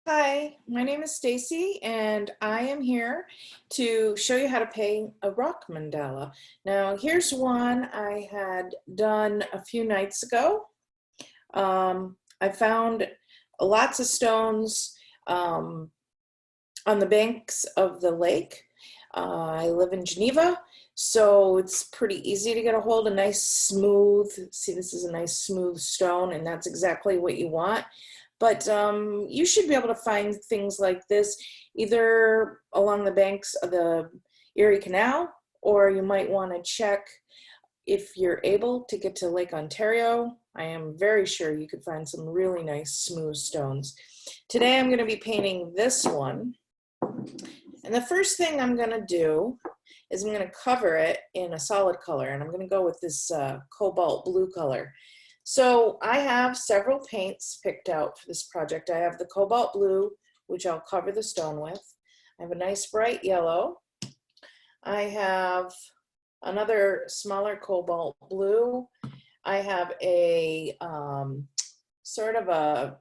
Hi, my name is Stacy and I am here to show you how to paint a rock mandala. Now here's one I had done a few nights ago. I found lots of stones on the banks of the lake. I live in Geneva, so it's pretty easy to get a hold of nice smooth, see this is a nice smooth stone and that's exactly what you want. But you should be able to find things like this either along the banks of the Erie Canal, or you might want to check if you're able to get to Lake Ontario. I am very sure you could find some really nice smooth stones. Today I'm going to be painting this one. And the first thing I'm going to do is I'm going to cover it in a solid color, and I'm going to go with this cobalt blue color. So I have several paints picked out for this project. I have the cobalt blue, which I'll cover the stone with. I have a nice bright yellow. I have another smaller cobalt blue. I have a sort of a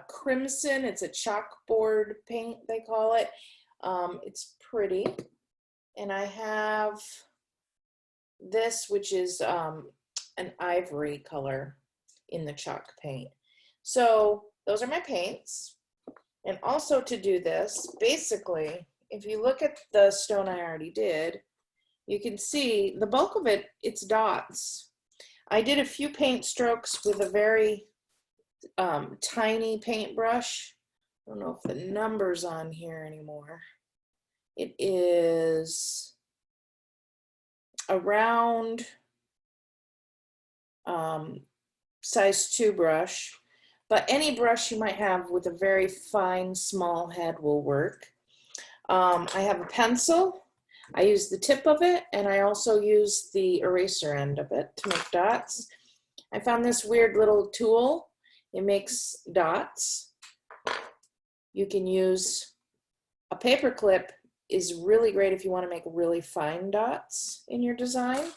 crimson. It's a chalkboard paint, they call it. It's pretty. And I have this, which is an ivory color in the chalk paint. So those are my paints. And also to do this, basically, if you look at the stone I already did, you can see the bulk of it, it's dots. I did a few paint strokes with a very tiny paintbrush. I don't know if the number's on here anymore. It is around size 2 brush, but any brush you might have with a very fine small head will work. I have a pencil. I use the tip of it, and I also use the eraser end of it to make dots. I found this weird little tool. It makes dots. You can use a paper clip, is really great if you want to make really fine dots in your design.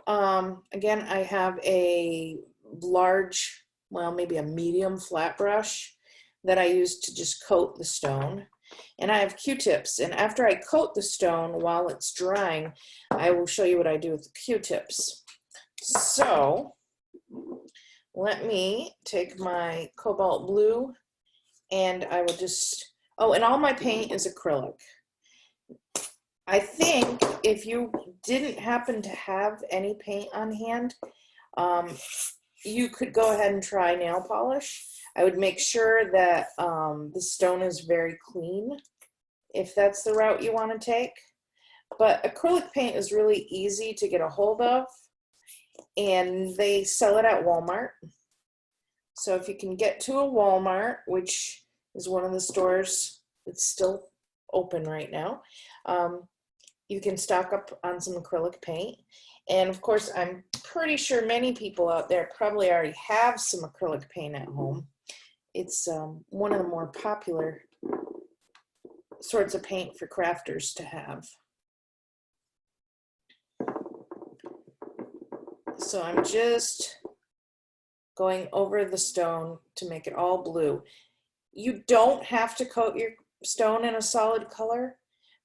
Again, I have a large, well, maybe a medium flat brush that I use to just coat the stone. And I have Q-tips, and after I coat the stone while it's drying, I will show you what I do with the Q-tips. So let me take my cobalt blue, and I will just, oh, and all my paint is acrylic. I think if you didn't happen to have any paint on hand, you could go ahead and try nail polish. I would make sure that the stone is very clean, if that's the route you want to take. But acrylic paint is really easy to get a hold of, and they sell it at Walmart. So if you can get to a Walmart, which is one of the stores that's still open right now, you can stock up on some acrylic paint. And of course, I'm pretty sure many people out there probably already have some acrylic paint at home. It's one of the more popular sorts of paint for crafters to have. So I'm just going over the stone to make it all blue. You don't have to coat your stone in a solid color,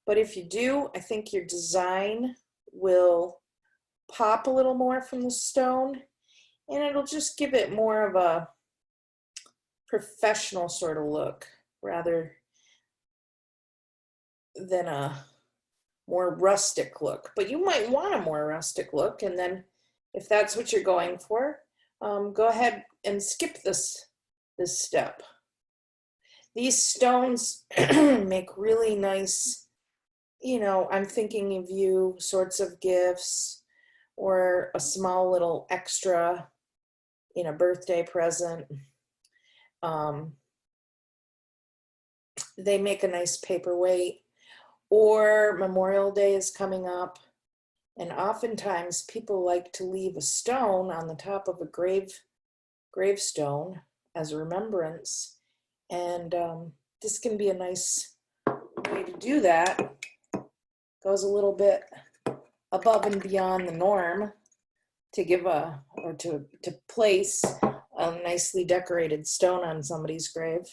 but if you do, I think your design will pop a little more from the stone, and it'll just give it more of a professional sort of look rather than a more rustic look. But you might want a more rustic look, and then if that's what you're going for, go ahead and skip this step. These stones make really nice, you know, I'm thinking of you sorts of gifts, or a small little extra in a birthday present. They make a nice paperweight, or Memorial Day is coming up, and oftentimes people like to leave a stone on the top of a gravestone as a remembrance, and this can be a nice way to do that. Goes a little bit above and beyond the norm to give a, or to place a nicely decorated stone on somebody's grave,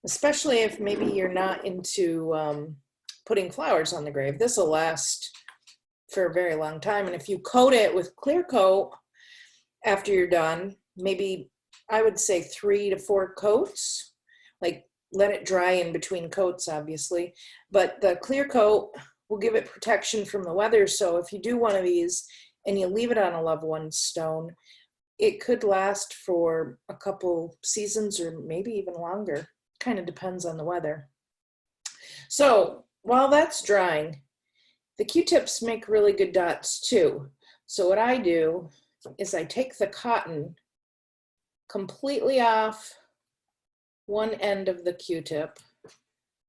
especially if maybe you're not into putting flowers on the grave. This will last for a very long time. And if you coat it with clear coat after you're done, maybe I would say 3 to 4 coats, like let it dry in between coats, obviously, but the clear coat will give it protection from the weather. So if you do one of these and you leave it on a loved one's stone, it could last for a couple seasons or maybe even longer. Kind of depends on the weather. So while that's drying, the Q-tips make really good dots too. So what I do is I take the cotton completely off one end of the Q-tip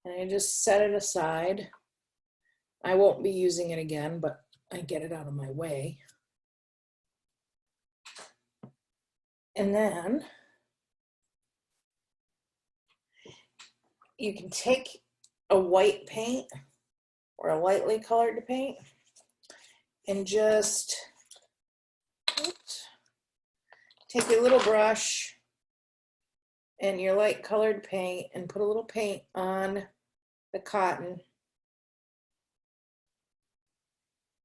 and I just set it aside. I won't be using it again, but I get it out of my way. And then you can take a white paint or a lightly colored paint and just take your little brush and your light colored paint and put a little paint on the cotton.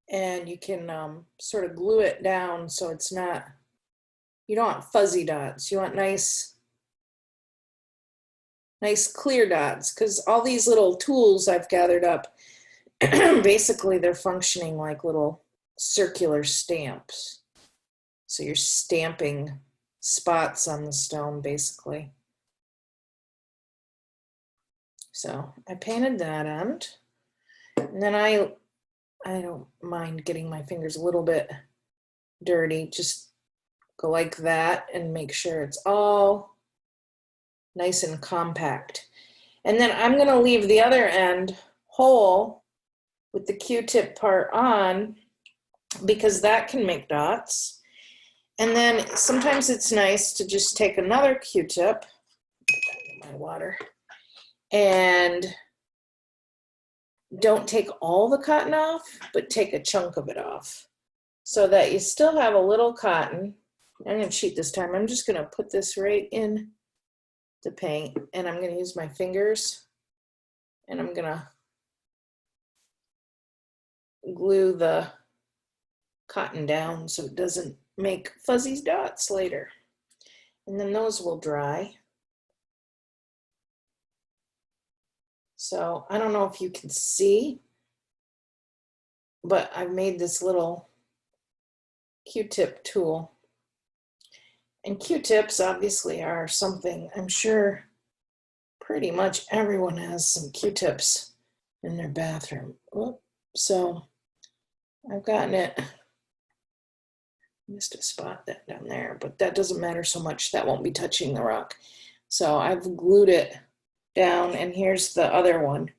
And you can sort of glue it down so it's not, you don't want fuzzy dots. You want nice clear dots, because all these little tools I've gathered up, basically they're functioning like little circular stamps. So you're stamping spots on the stone, basically. So I painted that end, and then I don't mind getting my fingers a little bit dirty. Just go like that and make sure it's all nice and compact. And then I'm going to leave the other end whole with the Q-tip part on, because that can make dots. And then sometimes it's nice to just take another Q-tip, put that in my water, and don't take all the cotton off, but take a chunk of it off so that you still have a little cotton. I'm going to cheat this time. I'm just going to put this right in the paint, and I'm going to use my fingers, and I'm going to glue the cotton down so it doesn't make fuzzy dots later. And then those will dry. So I don't know if you can see, but I've made this little Q-tip tool. And Q-tips obviously are something, I'm sure pretty much everyone has some Q-tips in their bathroom. So I've gotten it, missed a spot that down there, but that doesn't matter so much. That won't be touching the rock. So I've glued it down, and here's the other one.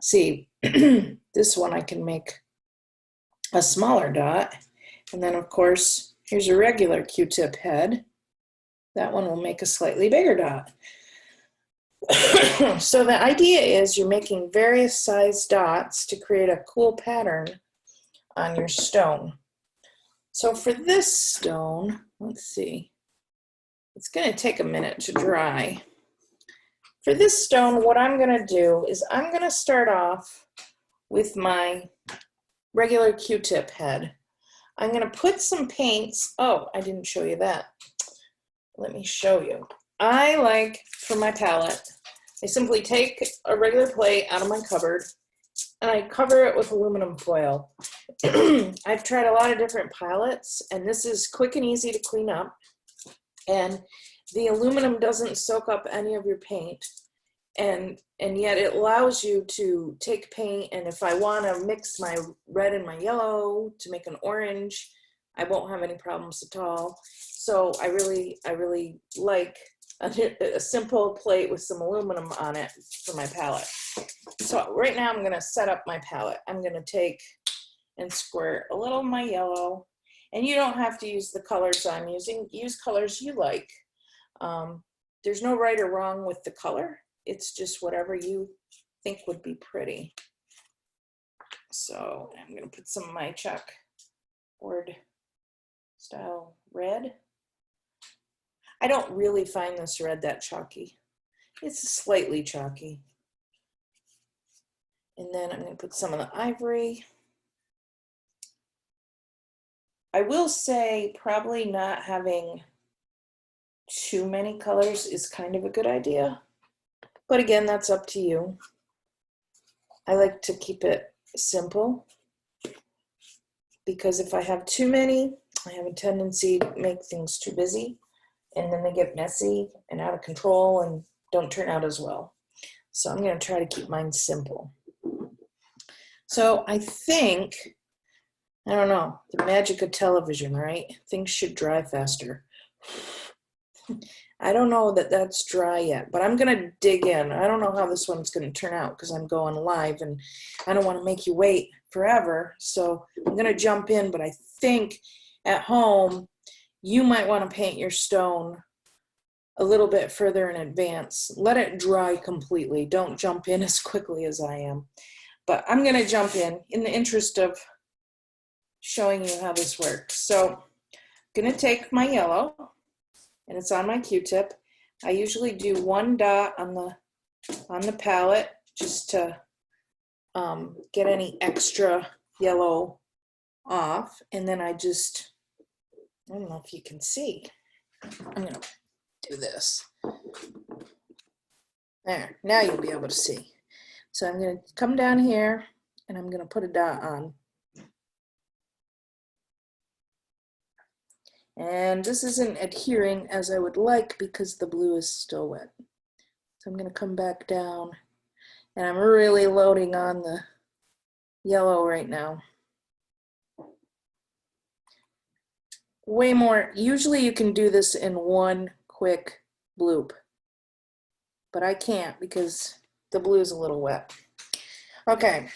See, this one I can make a smaller dot, and then of course here's a regular Q-tip head. That one will make a slightly bigger dot. So the idea is you're making various size dots to create a cool pattern on your stone. So for this stone, let's see, it's going to take a minute to dry. For this stone, what I'm going to do is I'm going to start off with my regular Q-tip head. I'm going to put some paints. Oh, I didn't show you that. Let me show you. I like, for my palette, I simply take a regular plate out of my cupboard and I cover it with aluminum foil. I've tried a lot of different palettes, and this is quick and easy to clean up. And the aluminum doesn't soak up any of your paint. And yet it allows you to take paint, and if I want to mix my red and my yellow to make an orange, I won't have any problems at all. So I really like a simple plate with some aluminum on it for my palette. So right now I'm going to set up my palette. I'm going to take and squirt a little of my yellow, and you don't have to use the colors I'm using. Use colors you like. There's no right or wrong with the color. It's just whatever you think would be pretty. So I'm going to put some of my chalkboard style red. I don't really find this red that chalky. It's slightly chalky. And then I'm going to put some of the ivory. I will say probably not having too many colors is kind of a good idea. But again, that's up to you. I like to keep it simple because if I have too many, I have a tendency to make things too busy and then they get messy and out of control and don't turn out as well. So I'm going to try to keep mine simple. So I think, I don't know, the magic of television, right? Things should dry faster. I don't know that that's dry yet, but I'm going to dig in. I don't know how this one's going to turn out because I'm going live and I don't want to make you wait forever. So I'm going to jump in, but I think at home, you might want to paint your stone a little bit further in advance. Let it dry completely. Don't jump in as quickly as I am. But I'm going to jump in the interest of showing you how this works. So I'm going to take my yellow, and it's on my Q-tip. I usually do one dot on the palette just to get any extra yellow off. And then I don't know if you can see. I'm going to do this. There, now you'll be able to see. So I'm going to come down here and I'm going to put a dot on. And this isn't adhering as I would like because the blue is still wet. So I'm going to come back down and I'm really loading on the yellow right now. Way more, usually you can do this in one quick bloop, but I can't because the blue is a little wet. Okay,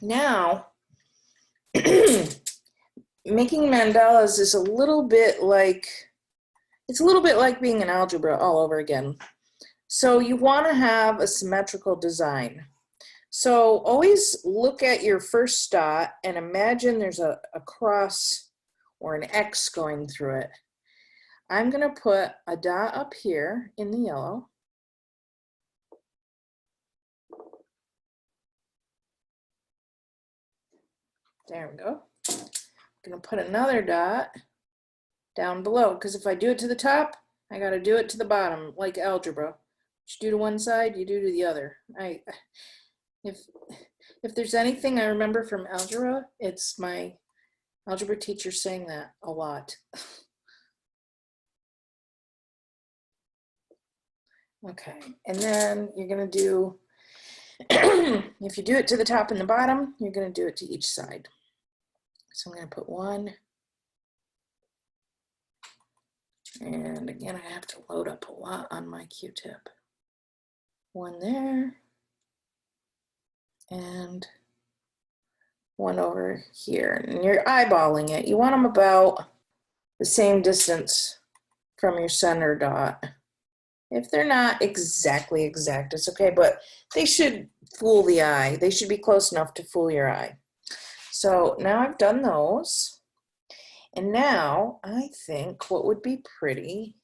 now making mandalas is a little bit like, it's a little bit like being in algebra all over again. So you want to have a symmetrical design. So always look at your first dot and imagine there's a cross or an X going through it. I'm going to put a dot up here in the yellow. There we go. I'm going to put another dot down below because if I do it to the top, I got to do it to the bottom like algebra. What you do to one side, you do to the other. If there's anything I remember from algebra, it's my algebra teacher saying that a lot. Okay, and then you're going to do, if you do it to the top and the bottom, you're going to do it to each side. So I'm going to put one. And again, I have to load up a lot on my Q-tip. One there. And one over here. And you're eyeballing it. You want them about the same distance from your center dot. If they're not exactly exact, it's okay, but they should fool the eye. They should be close enough to fool your eye. So now I've done those. And now I think what would be pretty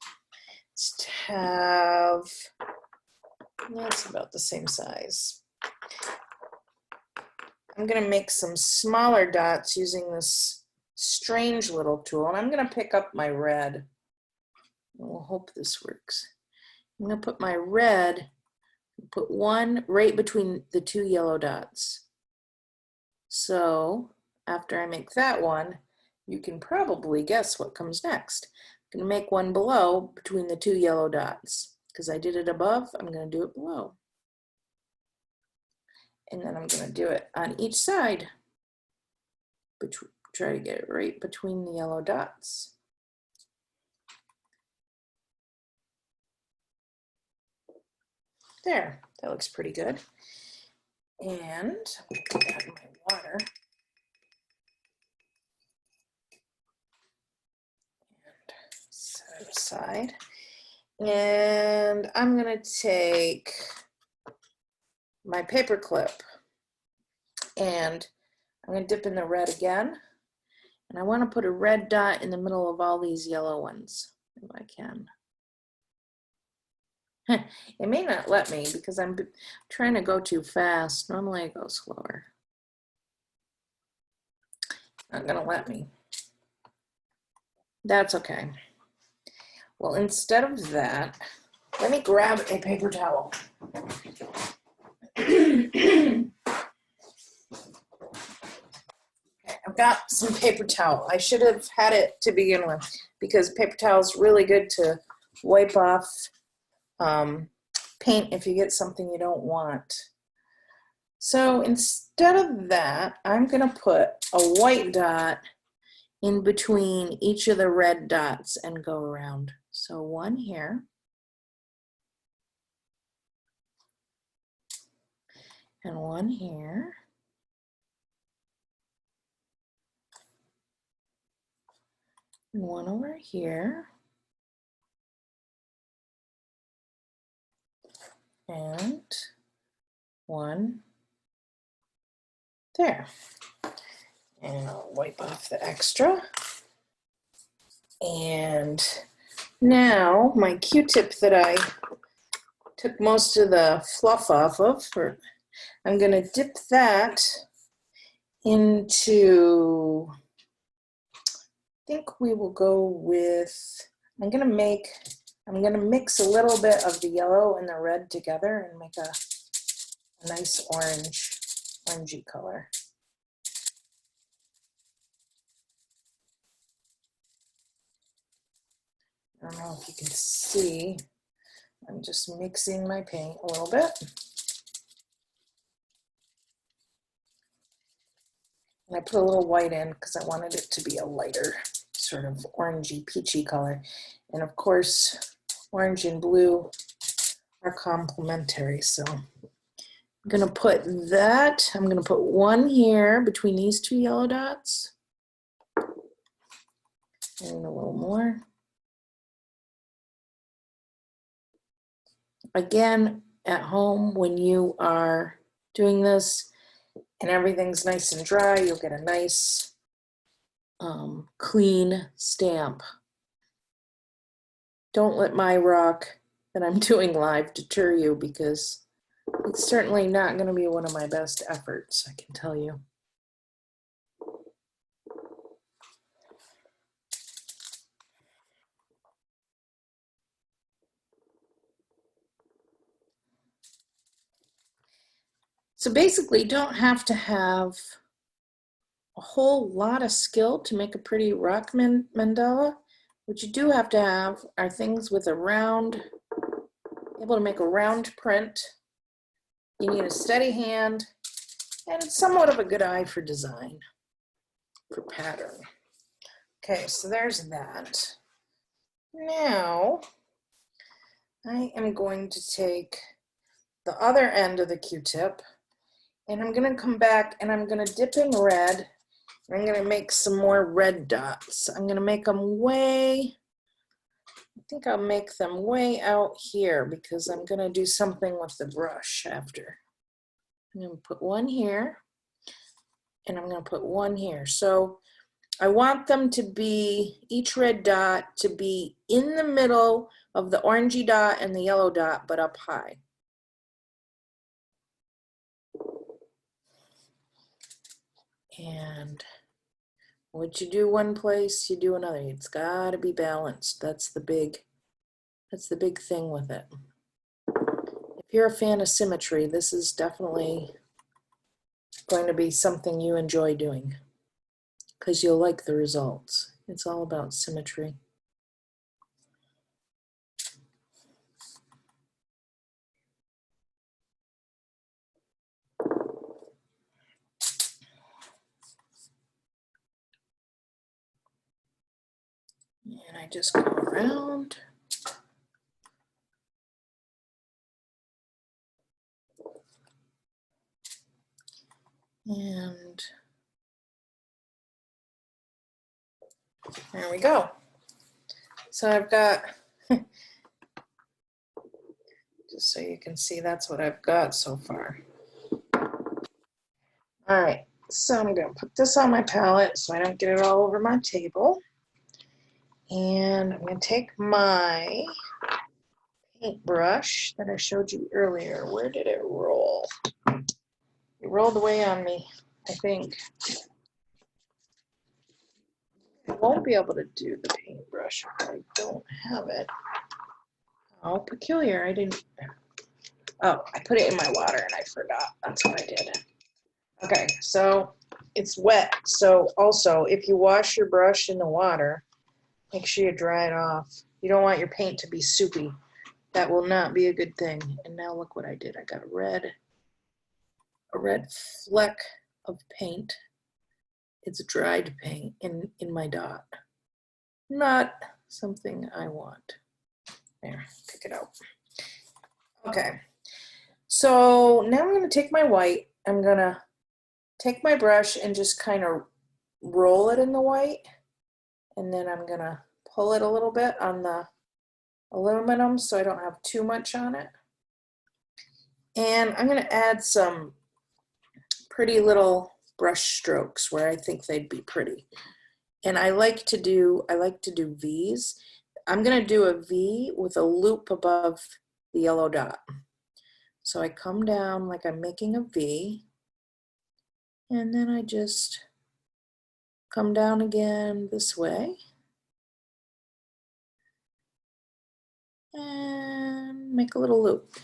is to have, that's about the same size. I'm going to make some smaller dots using this strange little tool. And I'm going to pick up my red. We'll hope this works. I'm going to put my red, put one right between the two yellow dots. So after I make that one, you can probably guess what comes next. I'm going to make one below between the two yellow dots. Because I did it above, I'm going to do it below. And then I'm going to do it on each side. Try to get it right between the yellow dots. There, that looks pretty good. And add my water. And set it aside. And I'm going to take my paper clip and I'm going to dip in the red again. And I want to put a red dot in the middle of all these yellow ones, if I can. It may not let me because I'm trying to go too fast. Normally I go slower. Not gonna let me. That's okay. Well, instead of that, let me grab a paper towel. I've got some paper towel. I should have had it to begin with because paper towel is really good to wipe off paint if you get something you don't want. So instead of that, I'm going to put a white dot in between each of the red dots and go around. So one here. And one here. And one over here. And one there. And I'll wipe off the extra. And now my Q-tip that I took most of the fluff off of, I'm going to dip that into, I think we will go with, I'm going to mix a little bit of the yellow and the red together and make a nice orangey color. I don't know if you can see, I'm just mixing my paint a little bit. And I put a little white in because I wanted it to be a lighter sort of orangey, peachy color. And of course, orange and blue are complementary. So I'm gonna put that, I'm gonna put one here between these two yellow dots. And a little more. Again, at home, when you are doing this and everything's nice and dry, you'll get a nice clean stamp. Don't let my rock that I'm doing live deter you because it's certainly not going to be one of my best efforts, I can tell you. So basically, you don't have to have a whole lot of skill to make a pretty rock mandala. What you do have to have are things with a round, able to make a round print. You need a steady hand and somewhat of a good eye for design, for pattern. Okay, so there's that. Now, I am going to take the other end of the Q-tip and I'm going to come back and I'm going to dip in red. And I'm going to make some more red dots. I'm going to make them way, I think I'll make them way out here because I'm going to do something with the brush after. I'm going to put one here and I'm going to put one here. So I want them to be, each red dot to be in the middle of the orangey dot and the yellow dot, but up high. And what you do one place, you do another. It's got to be balanced. That's the big thing with it. If you're a fan of symmetry, this is definitely going to be something you enjoy doing because you'll like the results. It's all about symmetry. And I just go around. And there we go. So I've got, just so you can see, that's what I've got so far. All right, so I'm going to put this on my palette so I don't get it all over my table. And I'm going to take my paintbrush that I showed you earlier. Where did it roll? It rolled away on me, I think. I won't be able to do the paintbrush if I don't have it. Oh, peculiar. I didn't. Oh, I put it in my water and I forgot. That's what I did. Okay, so it's wet. So also, if you wash your brush in the water, make sure you dry it off. You don't want your paint to be soupy. That will not be a good thing. And now look what I did. I got a red fleck of paint. It's dried paint in my dot. Not something I want. There, pick it out. Okay, so now I'm gonna take my white. I'm gonna take my brush and just kind of roll it in the white. And then I'm gonna pull it a little bit on the aluminum so I don't have too much on it. And I'm gonna add some pretty little brush strokes where I think they'd be pretty. And I like to do V's. I'm gonna do a V with a loop above the yellow dot. So I come down like I'm making a V, and then I just come down again this way. And make a little loop.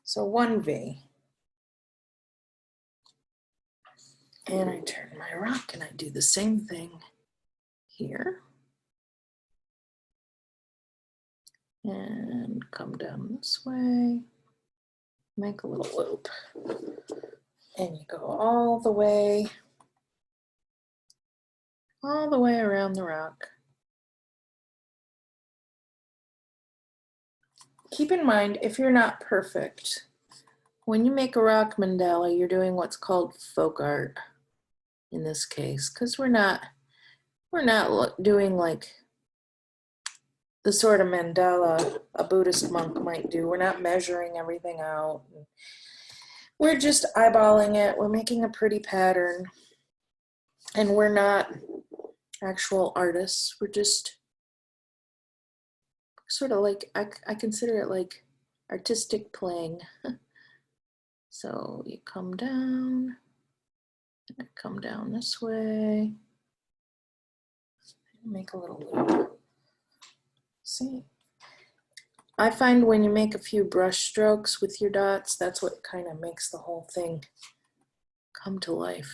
So one V. And I turn my rock and I do the same thing here. And come down this way, make a little loop. And you go all the way around the rock. Keep in mind, if you're not perfect, when you make a rock mandala, you're doing what's called folk art in this case, because we're not doing like the sort of mandala a Buddhist monk might do. We're not measuring everything out. We're just eyeballing it. We're making a pretty pattern. And we're not actual artists. We're just sort of like, I consider it like artistic playing. So you come down, and I come down this way, make a little loop. See? I find when you make a few brush strokes with your dots, that's what kind of makes the whole thing come to life.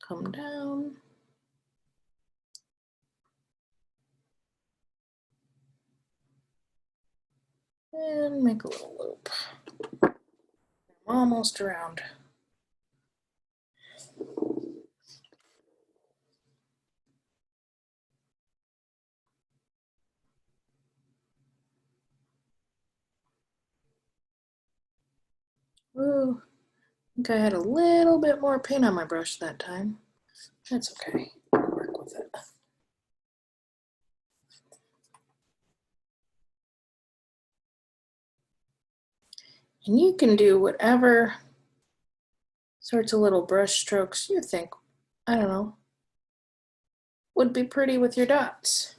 Come down. And make a little loop. I'm almost around. Ooh, I think I had a little bit more paint on my brush that time. That's okay, I'll work with it. And you can do whatever sorts of little brush strokes you think, I don't know, would be pretty with your dots.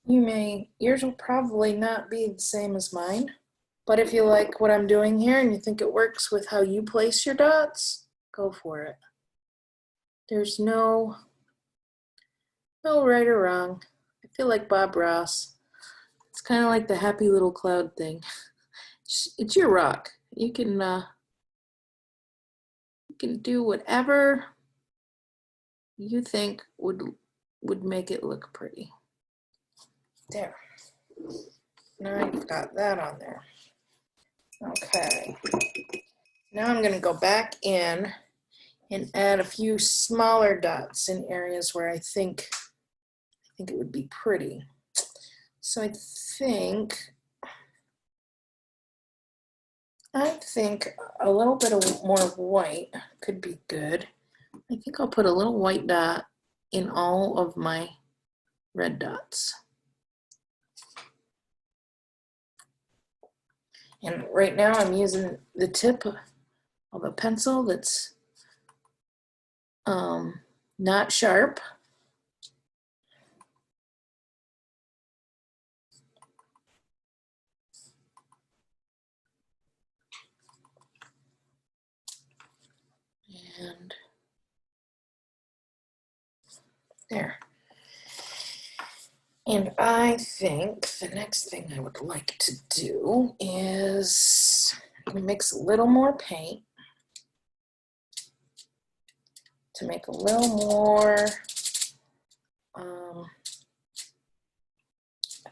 Yours will probably not be the same as mine, but if you like what I'm doing here and you think it works with how you place your dots, go for it. There's no right or wrong. I feel like Bob Ross. It's kind of like the happy little cloud thing. It's your rock. You can do whatever you think would make it look pretty. There. Now I've got that on there. Okay. Now I'm going to go back in and add a few smaller dots in areas where I think it would be pretty. So I think a little bit of more white could be good. I think I'll put a little white dot in all of my red dots. And right now I'm using the tip of a pencil that's not sharp. There. And I think the next thing I would like to do is mix a little more paint to make a little more, I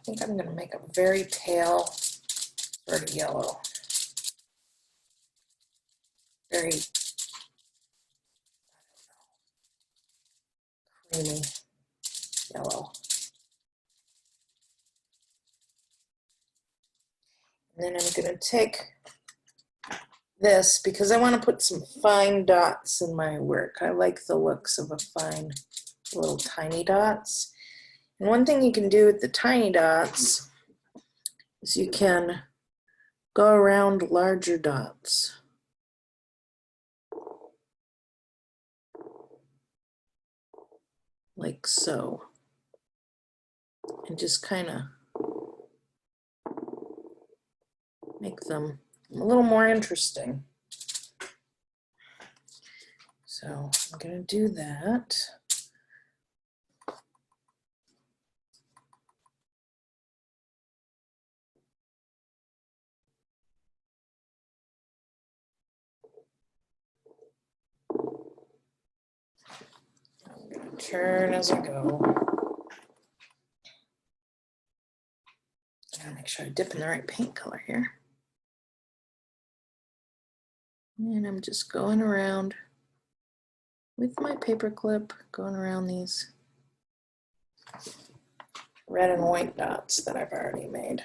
think I'm going to make a very pale sort of yellow. Very creamy yellow. And then I'm going to take this because I want to put some fine dots in my work. I like the looks of a fine little tiny dots. And one thing you can do with the tiny dots is you can go around larger dots. Like so. And just kind of make them a little more interesting. So I'm going to do that. I'm going to turn as I go. Gotta make sure I dip in the right paint color here. And I'm just going around with my paper clip, going around these red and white dots that I've already made.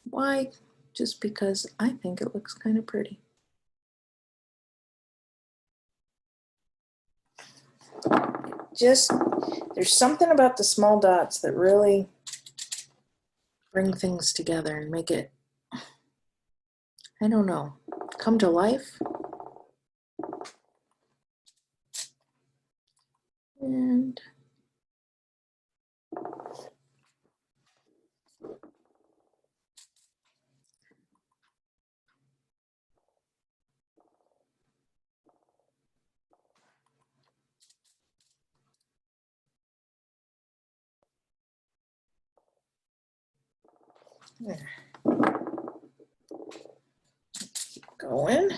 Why? Just because I think it looks kind of pretty. There's something about the small dots that really bring things together and make it, I don't know, come to life. And there. Keep going.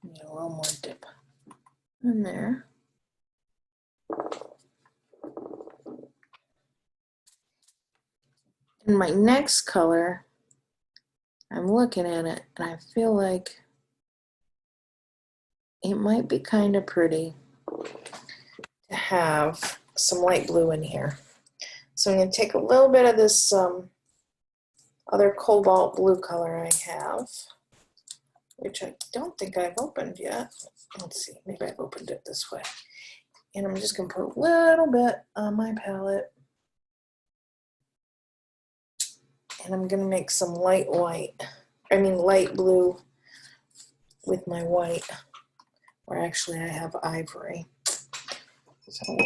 Need a little more dip in there. In my next color, I'm looking at it and I feel like it might be kind of pretty to have some light blue in here. So I'm going to take a little bit of this other cobalt blue color I have, which I don't think I've opened yet. Let's see, maybe I've opened it this way. And I'm just going to put a little bit on my palette. And I'm going to make some light blue with my white, or actually I have ivory. So I'll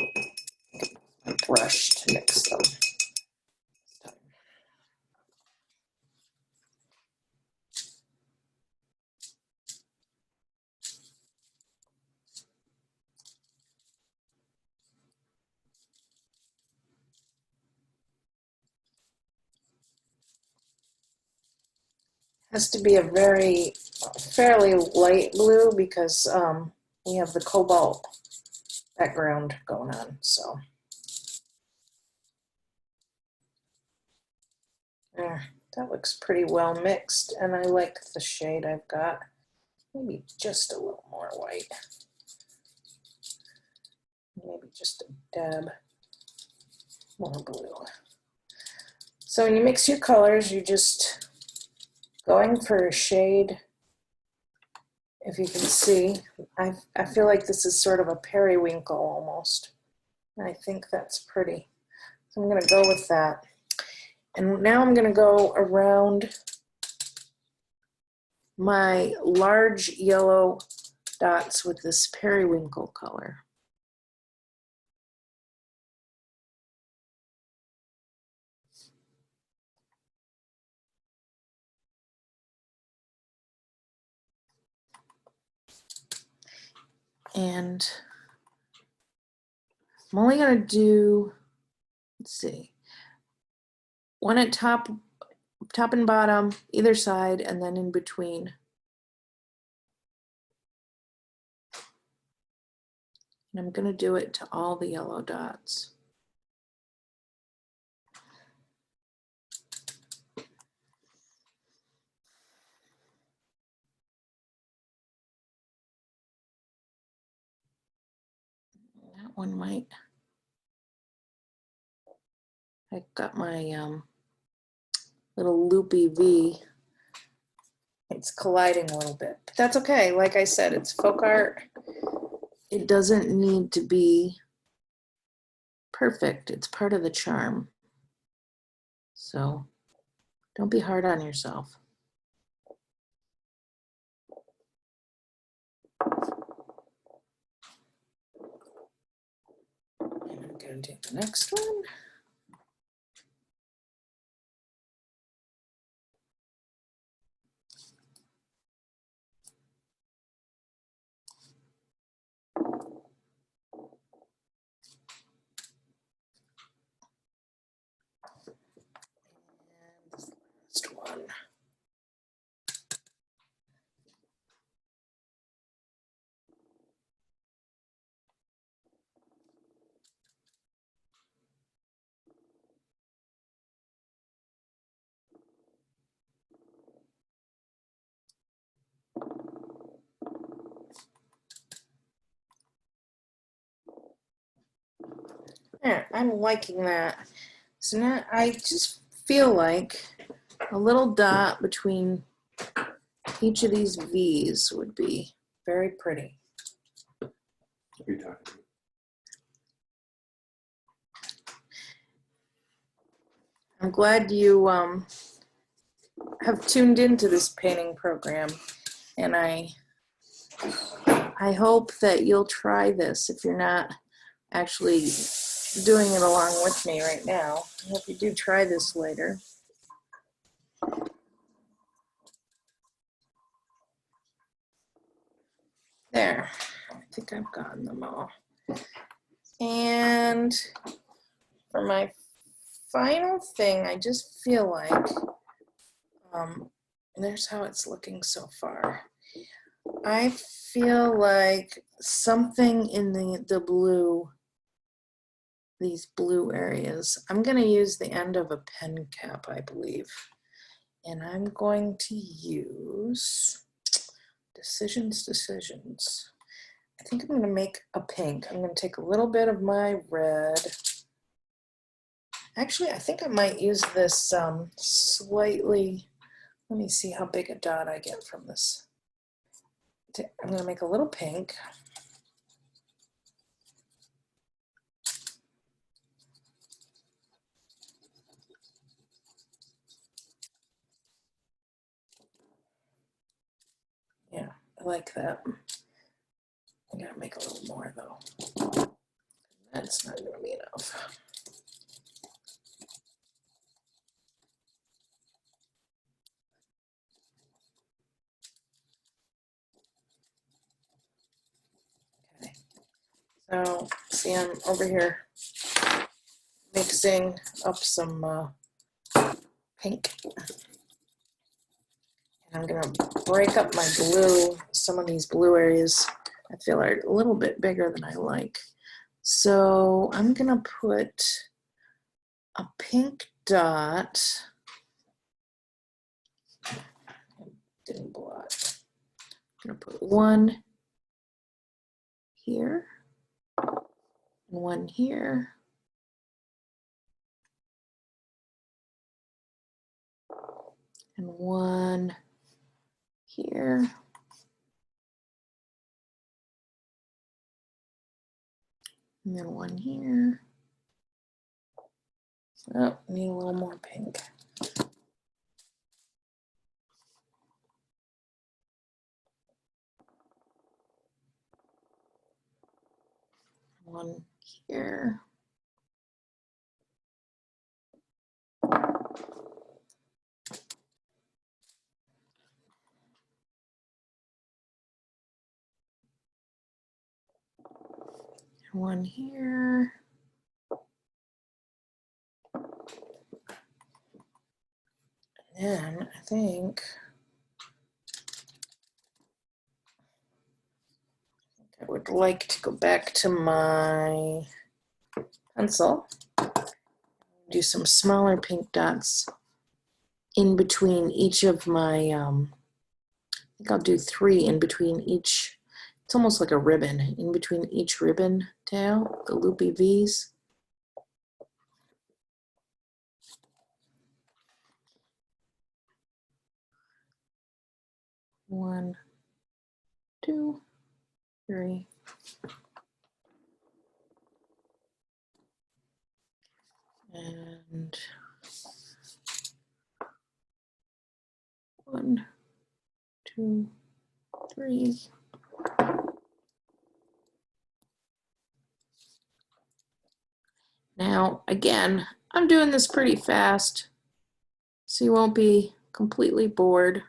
get my brush to mix them. Has to be a fairly light blue because we have the cobalt background going on. So that looks pretty well mixed, and I like the shade I've got. Maybe just a little more white. Maybe just a dab more blue. So when you mix your colors, you're just going for a shade. If you can see, I feel like this is sort of a periwinkle almost. And I think that's pretty. So I'm going to go with that. And now I'm going to go around my large yellow dots with this periwinkle color. And I'm only going to do, let's see, one at top and bottom, either side, and then in between. And I'm going to do it to all the yellow dots. That one might, I got my little loopy V. It's colliding a little bit, but that's okay. Like I said, it's folk art. It doesn't need to be perfect. It's part of the charm. So don't be hard on yourself. And I'm going to do the next one. Last one. Yeah, I'm liking that. So now I just feel like a little dot between each of these V's would be very pretty. I'm glad you have tuned into this painting program, and I hope that you'll try this if you're not actually doing it along with me right now. I hope you do try this later. There, I think I've gotten them all. And for my final thing, I just feel like, there's how it's looking so far. I feel like something in the blue, these blue areas, I'm going to use the end of a pen cap, I believe. And I'm going to use decisions. I think I'm going to make a pink. I'm going to take a little bit of my red. Actually, I think I might use this slightly, let me see how big a dot I get from this. I'm going to make a little pink. Yeah, I like that. I'm going to make a little more though. That's not going to be enough. Okay. So, see, I'm over here mixing up some pink. And I'm going to break up my blue. Some of these blue areas I feel are a little bit bigger than I like. So I'm going to put a pink dot. Didn't blot. I'm going to put one here and one here. And one here. And then one here. Oh, need a little more pink. One here. one here. And I think I would like to go back to my pencil, do some smaller pink dots in between each of my, I think I'll do 3 in between each. It's almost like a ribbon, in between each ribbon tail, the loopy V's. One, 2, 3. And 1, 2, 3. Now, again, I'm doing this pretty fast, so you won't be completely bored.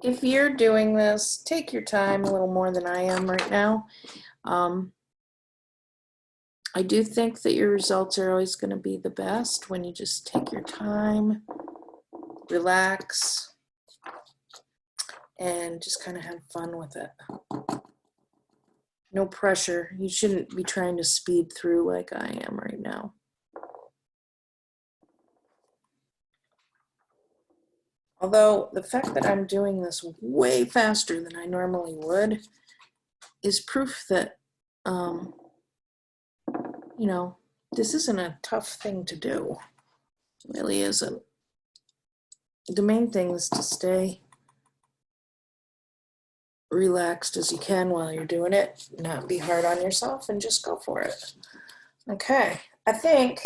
If you're doing this, take your time a little more than I am right now. I do think that your results are always going to be the best when you just take your time, relax, and just kind of have fun with it. No pressure. You shouldn't be trying to speed through like I am right now. Although the fact that I'm doing this way faster than I normally would is proof that, you know, this isn't a tough thing to do. It really isn't. The main thing is to stay relaxed as you can while you're doing it, not be hard on yourself, and just go for it. Okay, I think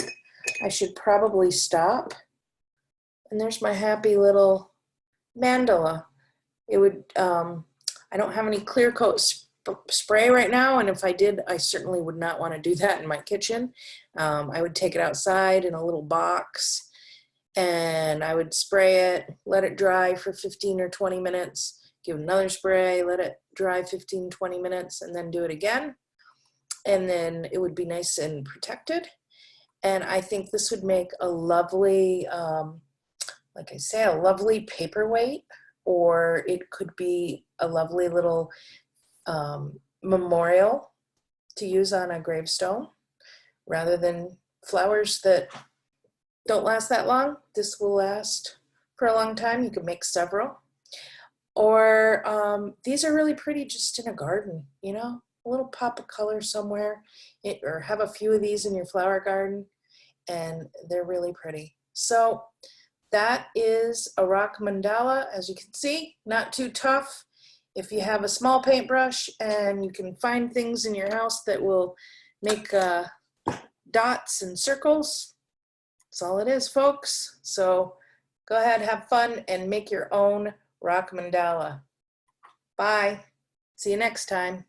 I should probably stop. And there's my happy little mandala. It would, I don't have any clear coat spray right now, and if I did, I certainly would not want to do that in my kitchen. I would take it outside in a little box, and I would spray it, let it dry for 15 or 20 minutes, give another spray, let it dry 15, 20 minutes, and then do it again. And then it would be nice and protected. And I think this would make a lovely, like I say, a lovely paperweight, or it could be a lovely little memorial to use on a gravestone. Rather than flowers that don't last that long, this will last for a long time. You can make several. Or these are really pretty just in a garden, you know, a little pop of color somewhere, or have a few of these in your flower garden, and they're really pretty. So that is a rock mandala. As you can see, not too tough. If you have a small paintbrush and you can find things in your house that will make dots and circles, that's all it is, folks. So go ahead, have fun, and make your own rock mandala. Bye. See you next time.